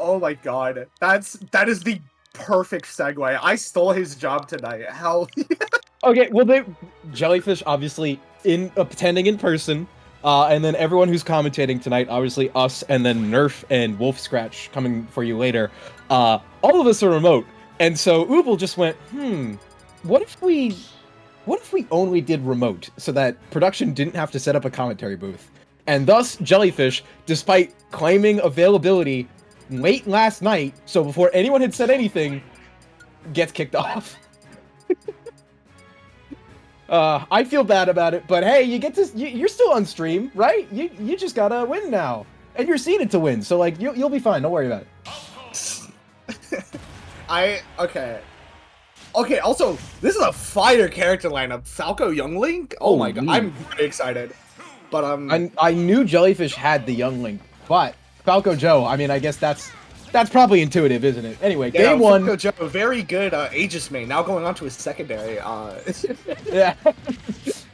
Oh my god. That is the perfect segue. I stole his job tonight. Hell. Okay, well, Jellyfish obviously attending in person, and then everyone who's commentating tonight, obviously us, and then Nerf and Wolf Scratch coming for you later. All of us are remote, and so Ubel just went, what if we only did remote so that production didn't have to set up a commentary booth? And thus, Jellyfish, despite claiming availability late last night, so before anyone had said anything, gets kicked off. I feel bad about it, but hey, you're still on stream, right? You just gotta win now, and you're seeded to win, so like you'll be fine. Don't worry about it. Okay. Also, this is a fire character lineup. Falco Young Link. Oh my god, I'm very excited. But I knew Jellyfish had the Young Link, but FalcoJoe. I mean, I guess that's probably intuitive, isn't it? Anyway, yeah, game one. FalcoJoe, very good Aegis main. Now going on to his secondary. Yeah.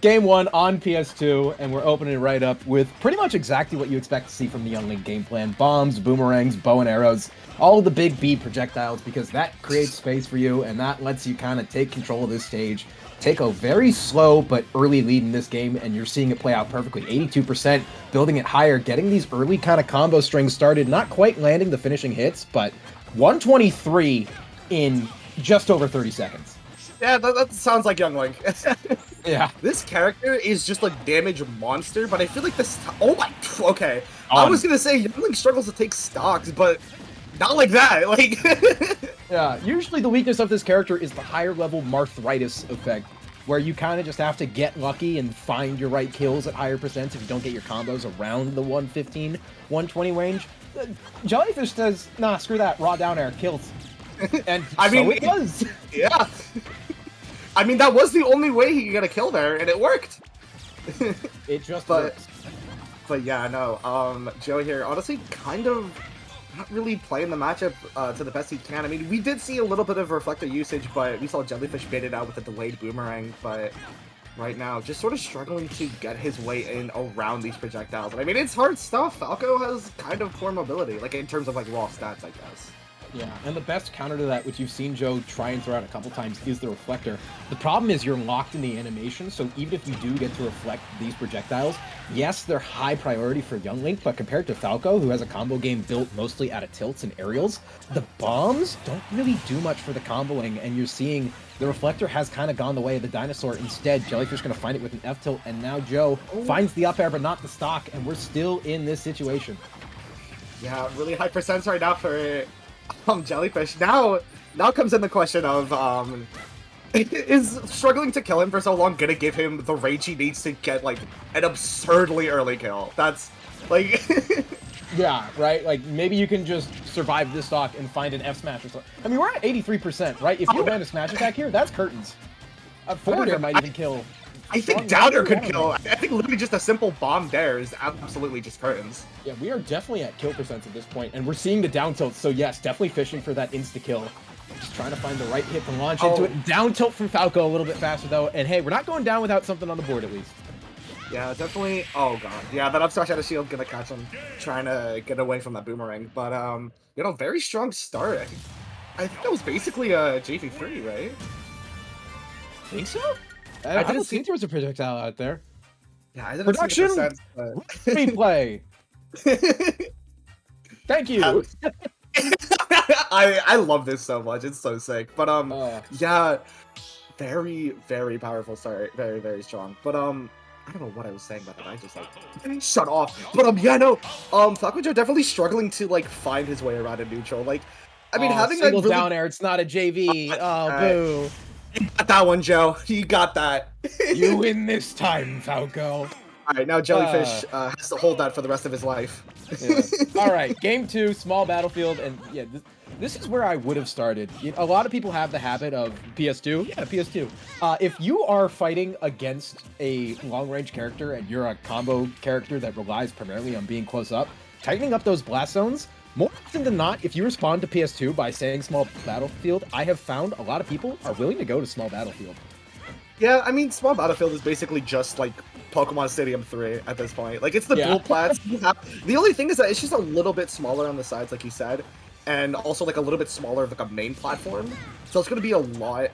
Game one on PS2, and we're opening it right up with pretty much exactly what you expect to see from the Young Link game plan. Bombs, boomerangs, bow and arrows, all of the big B projectiles, because that creates space for you, and that lets you kind of take control of this stage. Take a very slow but early lead in this game, and you're seeing it play out perfectly. 82%, building it higher, getting these early kind of combo strings started, not quite landing the finishing hits, but 123 in just over 30 seconds. Yeah, that sounds like Young Link. Yeah. This character is just like damage monster, but I feel like this... Oh my... Okay. I was gonna say Young Link struggles to take stocks, but not like that. Like... Yeah, usually the weakness of this character is the higher level Marthritis effect, where you kind of just have to get lucky and find your right kills at higher percents if you don't get your combos around the 115, 120 range. Jellyfish says, nah, screw that, raw down air, kills. And I mean, it does. Yeah. I mean, that was the only way he could get a kill there, and it worked. It just works. But yeah, no, Joe here, honestly, kind of not really playing the matchup to the best he can. I mean, we did see a little bit of reflector usage, but we saw Jellyfish bait it out with a delayed boomerang, but right now, just sort of struggling to get his way in around these projectiles. And I mean, it's hard stuff. Falco has kind of poor mobility, like in terms of like raw stats, I guess. Yeah, and the best counter to that, which you've seen Joe try and throw out a couple times, is the reflector. The problem is you're locked in the animation, so even if you do get to reflect these projectiles, yes, they're high priority for Young Link, but compared to Falco, who has a combo game built mostly out of tilts and aerials, the bombs don't really do much for the comboing, and you're seeing the reflector has kind of gone the way of the dinosaur. Instead, Jellyfish going to find it with an F-tilt, and now Joe finds the up air, but not the stock, and we're still in this situation. Yeah, really high percents right now for Jellyfish. Now comes in the question of, is struggling to kill him for so long gonna give him the rage he needs to get, like, an absurdly early kill? That's, like... Yeah, right? Like, maybe you can just survive this stock and find an F smash or something. I mean, we're at 83%, right? If you land a smash attack here, that's curtains. Forward air might even kill. I think down air could kill. I think literally just a simple bomb there is absolutely just curtains. Yeah, we are definitely at kill percents at this point, and we're seeing the down tilt, so yes, definitely fishing for that insta-kill. Just trying to find the right hit to launch into it. Down tilt from Falco a little bit faster, though, and hey, we're not going down without something on the board, at least. Yeah, definitely. Oh, God. Yeah, that up smash out of shield gonna catch him, trying to get away from that boomerang. But, you know, very strong start. I think that was basically a JV3, right? Think so? I don't think there was a projectile out there. Yeah, I didn't see the percent, replay. Thank you. I love this so much. It's so sick. But yeah, very, very powerful start. Very, very strong. But I don't know what I was saying about that. I just like shut off. But yeah, no. FalcoJoe definitely struggling to like find his way around a neutral. Like, I mean, having single like really... down air. It's not a JV. Boo. You got that one, Joe. You got that. You win this time, Falco. Alright, now Jellyfish has to hold that for the rest of his life. Yeah. Alright, game 2, small battlefield, and yeah, this is where I would have started. A lot of people have the habit of PS2. Yeah, PS2. If you are fighting against a long-range character and you're a combo character that relies primarily on being close up, tightening up those blast zones, more often than not, if you respond to PS2 by saying small battlefield, I have found a lot of people are willing to go to small battlefield. Yeah, I mean, small battlefield is basically just like Pokemon Stadium 3 at this point. Like, it's the dual plats. The only thing is that it's just a little bit smaller on the sides, like you said. and also like a little bit smaller of like a main platform. So it's going to be a lot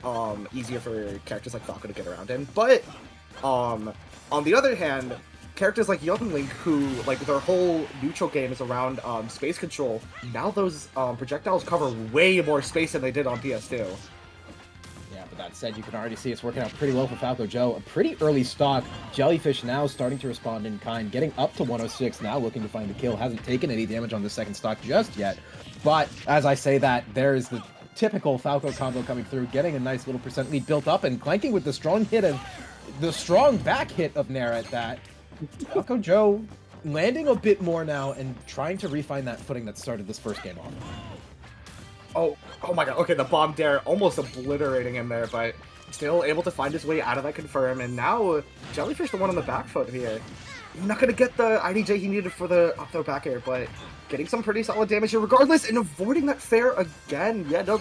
easier for characters like Falco to get around in. But on the other hand, characters like Young Link, who like their whole neutral game is around space control, now those projectiles cover way more space than they did on PS2. Yeah, but that said, you can already see it's working out pretty well for FalcoJoe. A pretty early stock. Jellyfish now starting to respond in kind, getting up to 106, now looking to find a kill. Hasn't taken any damage on the second stock just yet. But as I say that, there's the typical Falco combo coming through, getting a nice little percent lead built up and clanking with the strong back hit of Nair at that. FalcoJoe landing a bit more now and trying to refine that footing that started this first game off. Oh my god, okay, the bomb dare almost obliterating him there, but still able to find his way out of that confirm, and now Jellyfish the one on the back foot here. Not gonna get the IDJ he needed for the up throw back air, but getting some pretty solid damage here regardless, and avoiding that fair again. Yeah, no,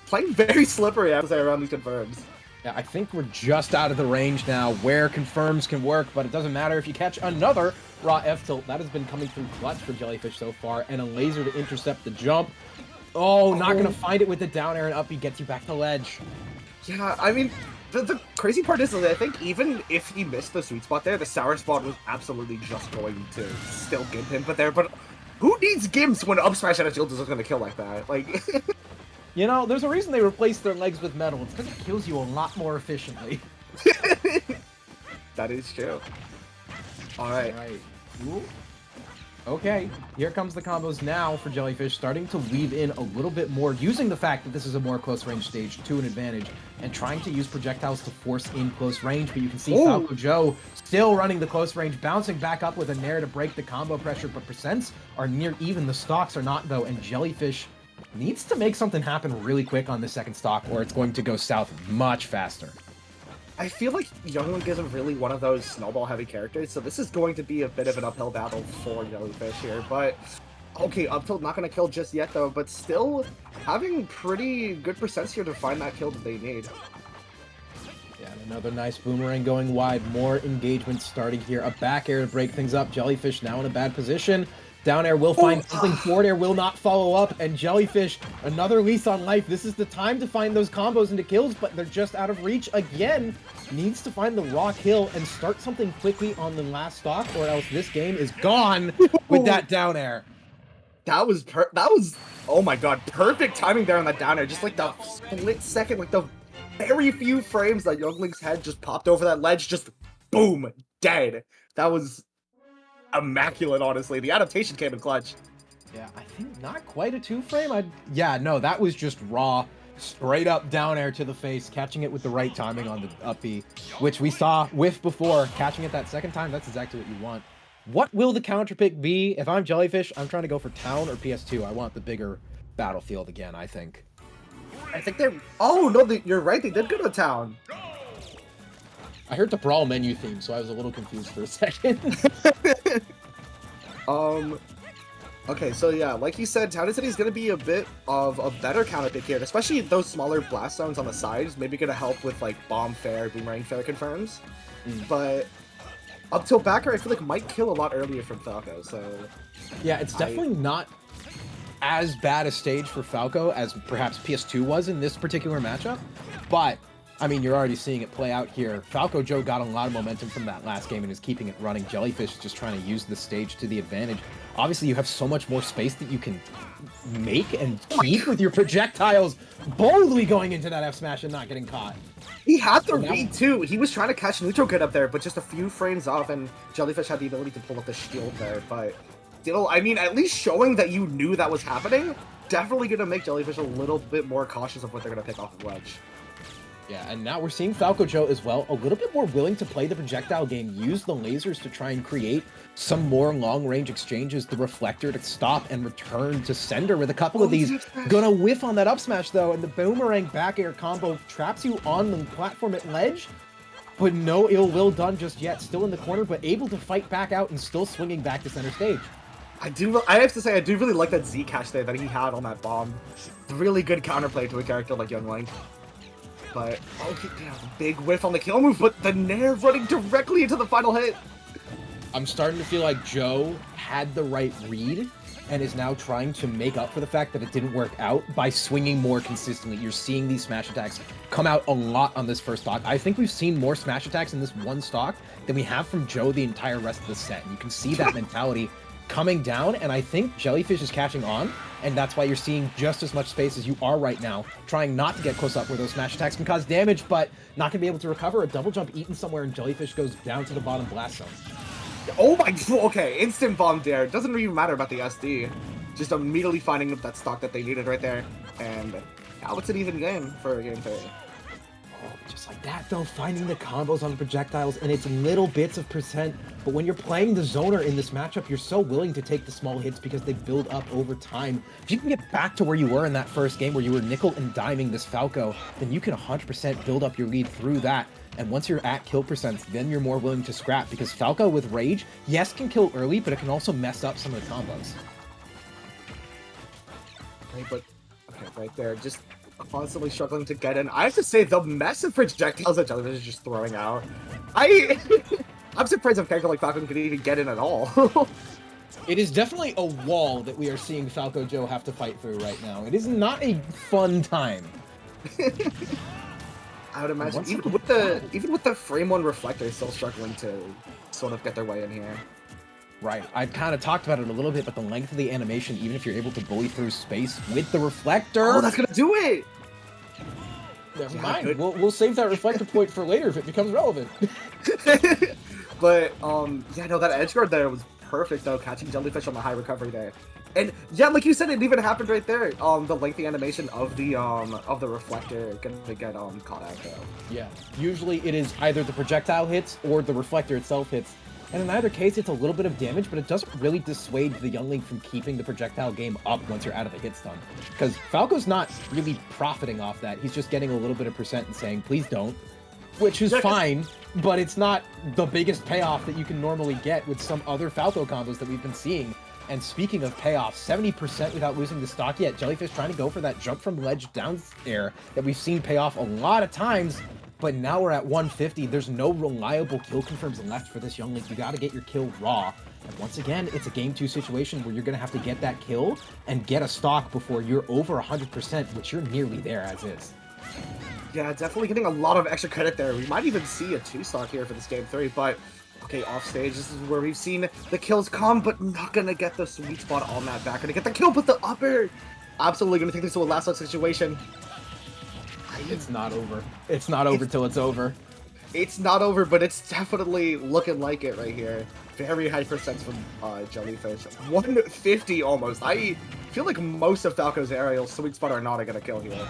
playing very slippery, I would say, around these confirms. Yeah, I think we're just out of the range now where confirms can work, but it doesn't matter if you catch another raw F-tilt. That has been coming through clutch for Jellyfish so far, and a laser to intercept the jump. Oh, not going to find it with the down air, and up he gets you back to ledge. Yeah, I mean, the crazy part is that I think even if he missed the sweet spot there, the sour spot was absolutely just going to still give him but there. But who needs Gimps when up smash and a shield is going to kill like that? Like, you know, there's a reason they replaced their legs with metal. It's because it kills you a lot more efficiently. That is true. All right. Ooh. Okay, here comes the combos now for Jellyfish, starting to weave in a little bit more, using the fact that this is a more close-range stage to an advantage, and trying to use projectiles to force in close range, but you can see FalcoJoe still running the close range, bouncing back up with a Nair to break the combo pressure, but percents are near even, the stocks are not, though, and Jellyfish needs to make something happen really quick on the second stock, or it's going to go south much faster. I feel like Young Link isn't really one of those snowball-heavy characters, so this is going to be a bit of an uphill battle for Jellyfish here, but... Okay, up tilt not going to kill just yet, though, but still having pretty good percents here to find that kill that they need. Yeah, and another nice boomerang going wide, more engagement starting here. A back air to break things up. Jellyfish now in a bad position. Down air will find something, forward air will not follow up, and Jellyfish, another lease on life. This is the time to find those combos into kills, but they're just out of reach again. Needs to find the raw kill and start something quickly on the last stock, or else this game is gone with that down air. That was, oh my god, perfect timing there on that down air. Just like the split second, like the very few frames that Young Link's head just popped over that ledge, just boom, dead. That was immaculate, honestly. The adaptation came in clutch. Yeah, I think not quite a 2-frame. Yeah, no, that was just raw, straight up down air to the face, catching it with the right timing on the up B, which we saw whiff before. Catching it that second time, that's exactly what you want. What will the counter pick be? If I'm Jellyfish, I'm trying to go for Town or PS2. I want the bigger battlefield again, I think. I think they're... Oh, no, you're right. They did go to Town. I heard the Brawl menu theme, so I was a little confused for a second. Okay, so yeah, like you said, Town City is going to be a bit of a better counter pick here, especially those smaller blast zones on the sides, maybe going to help with, like, bomb fair, boomerang fair confirms. But up till backer, I feel like might kill a lot earlier from Falco, so... Yeah, it's definitely not as bad a stage for Falco as perhaps PS2 was in this particular matchup, but... I mean, you're already seeing it play out here. FalcoJoe got a lot of momentum from that last game and is keeping it running. Jellyfish is just trying to use the stage to the advantage. Obviously, you have so much more space that you can make and keep with your projectiles boldly going into that F smash and not getting caught. He had the read, too. He was trying to catch neutral good up there, but just a few frames off, and Jellyfish had the ability to pull up the shield there. But still, I mean, at least showing that you knew that was happening, definitely going to make Jellyfish a little bit more cautious of what they're going to pick off the ledge. Yeah, and now we're seeing FalcoJoe as well, a little bit more willing to play the projectile game, use the lasers to try and create some more long-range exchanges, the reflector to stop and return to sender with a couple of these. Gonna whiff on that up smash though, and the boomerang back air combo traps you on the platform at ledge, but no ill will done just yet. Still in the corner, but able to fight back out and still swinging back to center stage. I have to say, I do really like that Z catch there that he had on that bomb. Really good counterplay to a character like Young Link. But, okay, yeah, big whiff on the kill move, but the Nair running directly into the final hit. I'm starting to feel like Joe had the right read and is now trying to make up for the fact that it didn't work out by swinging more consistently. You're seeing these smash attacks come out a lot on this first stock. I think we've seen more smash attacks in this one stock than we have from Joe the entire rest of the set. And you can see that mentality coming down, and I think Jellyfish is catching on, and that's why you're seeing just as much space as you are right now, trying not to get close up where those smash attacks can cause damage, but not going to be able to recover. A double jump eaten somewhere, and Jellyfish goes down to the bottom blast zone. Oh my, okay, instant bomb there. Doesn't even matter about the SD. Just immediately finding that stock that they needed right there. And now it's an even game for game 3. Just like that, though, finding the combos on the projectiles, and it's little bits of percent. But when you're playing the zoner in this matchup, you're so willing to take the small hits because they build up over time. If you can get back to where you were in that first game, where you were nickel and diming this Falco, then you can 100% build up your lead through that. And once you're at kill percents, then you're more willing to scrap, because Falco with Rage, yes, can kill early, but it can also mess up some of the combos. Okay, but okay, right there, just constantly struggling to get in. I have to say, the massive projectiles that Jellyfish is just throwing out. I'm surprised a character like Falco could even get in at all. It is definitely a wall that we are seeing FalcoJoe have to fight through right now. It is not a fun time. I would imagine, even with the frame 1 reflector still struggling to sort of get their way in here. Right, I've kind of talked about it a little bit, but the length of the animation, even if you're able to bully through space with the reflector... Oh, that's gonna do it! Never mind, we'll save that reflector point for later if it becomes relevant. But, yeah, no, that edge guard there was perfect, though, catching Jellyfish on the high recovery there. And, yeah, like you said, it even happened right there. The lengthy animation of the reflector gonna get, caught out, though. Yeah, usually it is either the projectile hits or the reflector itself hits. And in either case, it's a little bit of damage, but it doesn't really dissuade the youngling from keeping the projectile game up once you're out of the hit stun. Because Falco's not really profiting off that. He's just getting a little bit of percent and saying, please don't. Which is fine, but it's not the biggest payoff that you can normally get with some other Falco combos that we've been seeing. And speaking of payoff, 70% without losing the stock yet. Jellyfish trying to go for that jump from ledge down air that we've seen pay off a lot of times. But now we're at 150. There's no reliable kill confirms left for this youngling. You got to get your kill raw. And once again, it's a game 2 situation where you're going to have to get that kill and get a stock before you're over 100%, which you're nearly there as is. Yeah, definitely getting a lot of extra credit there. We might even see a 2 stock here for this game 3, but okay, off stage, this is where we've seen the kills come, but not gonna get the sweet spot on that back. Gonna get the kill with the upper. Absolutely gonna take this to a last stock situation. It's not over. It's not over till it's over. It's not over, but it's definitely looking like it right here. Very high percents from Jellyfish. 150 almost. I feel like most of Falco's aerial sweet spot are not gonna kill here.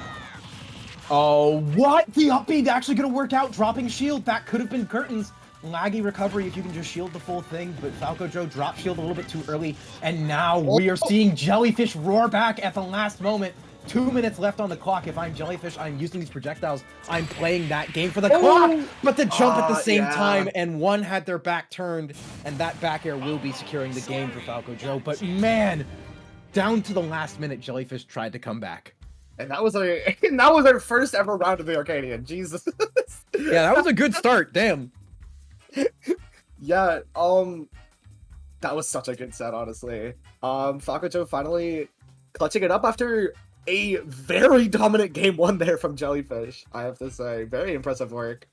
Oh, what? The up B actually gonna work out, dropping shield. That could have been curtains. Laggy recovery if you can just shield the full thing, but FalcoJoe dropped shield a little bit too early, and now we are seeing Jellyfish roar back at the last moment. 2 minutes left on the clock. If I'm Jellyfish, I'm using these projectiles. I'm playing that game for the clock, but the jump at the same time, and one had their back turned, and that back air will be securing the game for FalcoJoe. But man, down to the last minute, Jellyfish tried to come back. And that was our first ever round of the Arcadian. Jesus. Yeah, that was a good start. Damn. Yeah, that was such a good set, honestly. FalcoJoe finally clutching it up after a very dominant game 1 there from Jellyfish, I have to say. Very impressive work.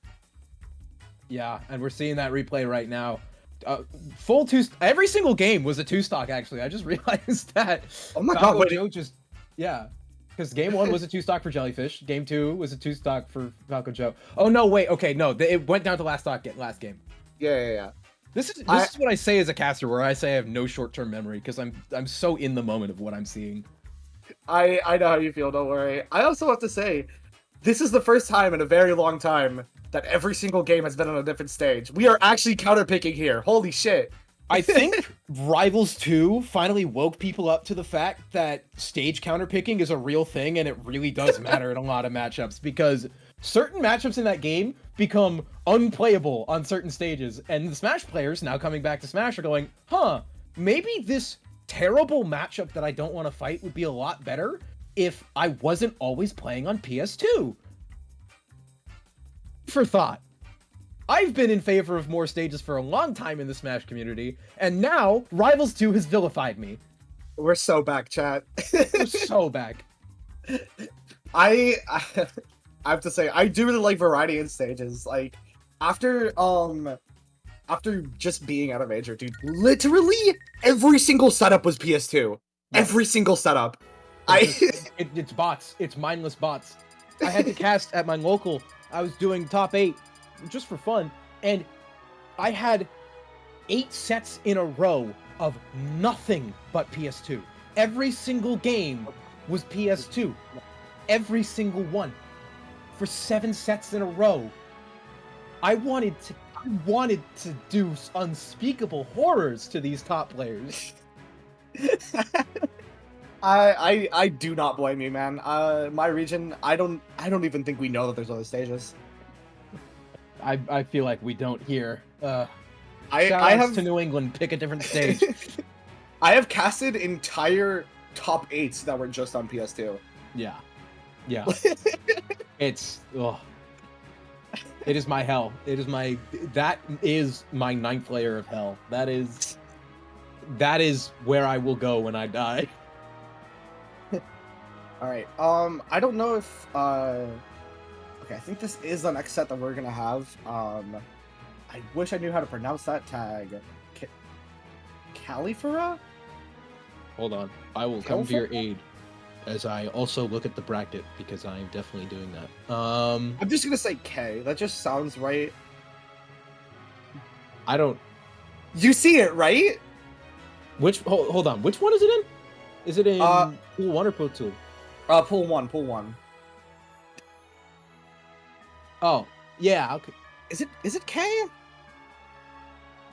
Yeah, and we're seeing that replay right now. Full 2... Every single game was a 2-stock, actually. I just realized that. Oh my god, Joe just... Yeah. Because game 1 was a 2-stock for Jellyfish. Game 2 was a 2-stock for FalcoJoe. Oh, no, wait. Okay, no. It went down to last stock last game. Yeah. This is what I say as a caster, where I say I have no short-term memory, because I'm so in the moment of what I'm seeing. I know how you feel, don't worry. I also have to say, this is the first time in a very long time that every single game has been on a different stage. We are actually counterpicking here. Holy shit. I think Rivals 2 finally woke people up to the fact that stage counterpicking is a real thing, and it really does matter in a lot of matchups, because certain matchups in that game become unplayable on certain stages, and the Smash players now coming back to Smash are going, huh, maybe this terrible matchup that I don't want to fight would be a lot better if I wasn't always playing on PS2. For thought. I've been in favor of more stages for a long time in the Smash community, and now Rivals 2 has vilified me. We're so back, chat. We're so back. I I have to say, I do really like variety in stages. Like, after just being out of Major, dude, literally every single setup was PS2. Yeah. Every single setup. It's bots. It's mindless bots. I had to cast at my local. I was doing top 8 just for fun, and I had 8 sets in a row of nothing but PS2. Every single game was PS2. Every single one. For 7 sets in a row. I wanted to do unspeakable horrors to these top players. I do not blame you, man. My region, I don't even think we know that there's other stages. I feel like we don't hear. I have to New England, pick a different stage. I have casted entire top 8s that were just on PS2. Yeah. Yeah. It's it is my hell. That is my 9th layer of hell. That is where I will go when I die. All right. I don't know if okay, I think this is the next set that we're gonna have. I wish I knew how to pronounce that tag. Califera? Hold on. I will come to your aid as I also look at the bracket, because I am definitely doing that. I'm just gonna say K. That just sounds right. I don't. You see it, right? Hold on. Which one is it in? Is it in pool 1 or pool 2? Pool 1. Pool 1. Oh, yeah. Okay. Is it K?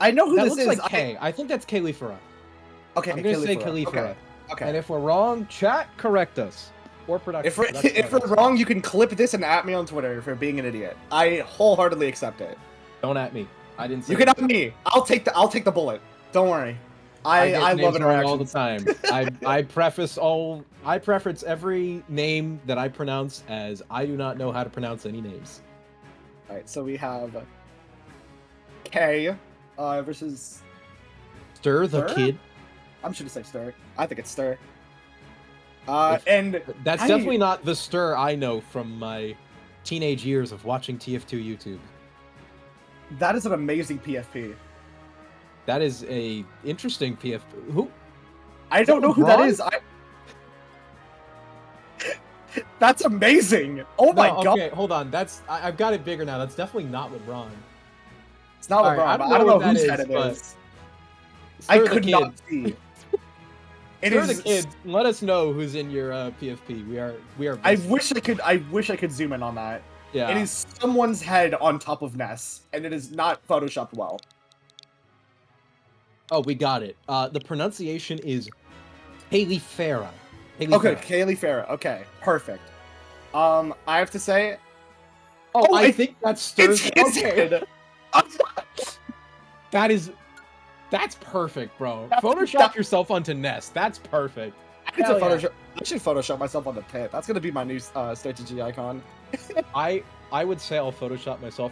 I know who That this looks is. like K. I think that's Califera. Okay, I'm gonna say Califera. Okay. Okay. And if we're wrong, chat, correct us. Or production. If we're wrong, you can clip this and at me on Twitter for being an idiot. I wholeheartedly accept it. Don't at me. I didn't say You can at me. I'll take the bullet. Don't worry. I love interactions all the time. I preface every name that I pronounce as I do not know how to pronounce any names. All right, so we have K versus Stir the Kid. I'm just gonna say Stir. I think it's Stir. And that's definitely not the Stir I know from my teenage years of watching TF2 YouTube. That is an amazing PFP. That is a interesting PFP. Who? I don't know who that is. That's amazing. Oh my god. Okay, hold on. I've got it bigger now. That's definitely not LeBron. It's not LeBron. Right, but I don't know whose head it is. I could not see. It is the Kid. Let us know who's in your PFP. We are. I wish I could zoom in on that. Yeah. It is someone's head on top of Ness, and it is not photoshopped well. Oh, we got it. The pronunciation is Califera. Okay, Califera. Okay, perfect. I have to say. Oh, I think that's Stir's. It's head. That's perfect, bro. Photoshop yourself onto Ness. That's perfect. I should Photoshop myself on the pit. That's gonna be my new strategy icon. I would say I'll Photoshop myself